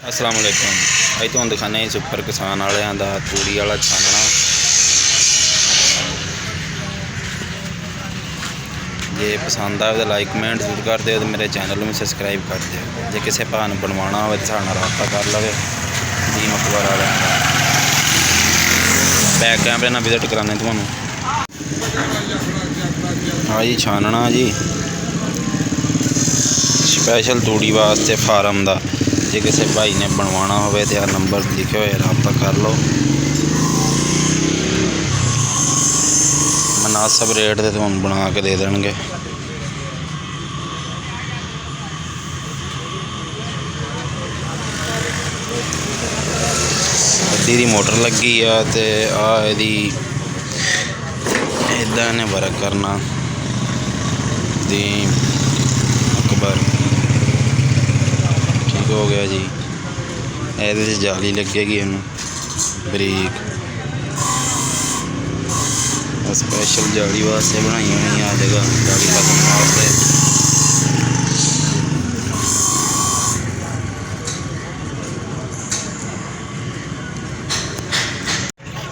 अस्सलाम वालेकुम। अज तुहानूं दिखाने सुपर किसान वालियां दा तूड़ी वाला छानना। जे पसंद आए तो लाइक कमेंट जरूर कर दिओ ते मेरे चैनल में सबसक्राइब कर दिओ। जे किसी भरा ने बनवाना हो तो साडे नाल राबता कर लवे। टीम अकबर वालियां दा बैक कैमरे नाल विजिट कराने तुहानूं। हाँ जी छानना जी स्पैशल तूड़ी वास्ते फार्म का। जे किसी भाई ने बनवाना हो तो यह नंबर लिखे हुए रब्ता कर लो। मुनासिब रेट से तुहानूं बना के दे देंगे। गड्डी की मोटर लगी है तो इदां इन्हें वर्क करना। टीम अकबर ठीक हो गया जी। ये जाली लगेगी इनू बरीक स्पैशल जाली वास्ते बनाई हुई आ जगह जाली खत्म वास्ते।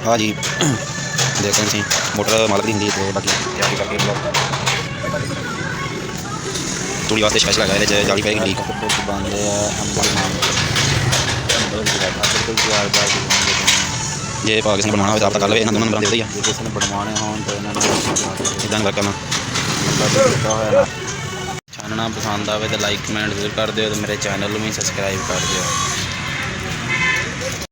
हाँ जी देखो जी मोटर मालक की होंगी तो बाकी जाली करके तूड़ी वास्ते स्पैशल है जाली पेगी ठीक बनते जे भाग किसी ने बनवाना हो तो आप कर लो। इन्होंने दोनों नंबर दे दिया। किसी ने बनवाने हो तो इदा वर्क करना छानना पसंद आए तो लाइक कमेंट जरूर कर दिओ। मेरे चैनल में सबसक्राइब कर दिओ।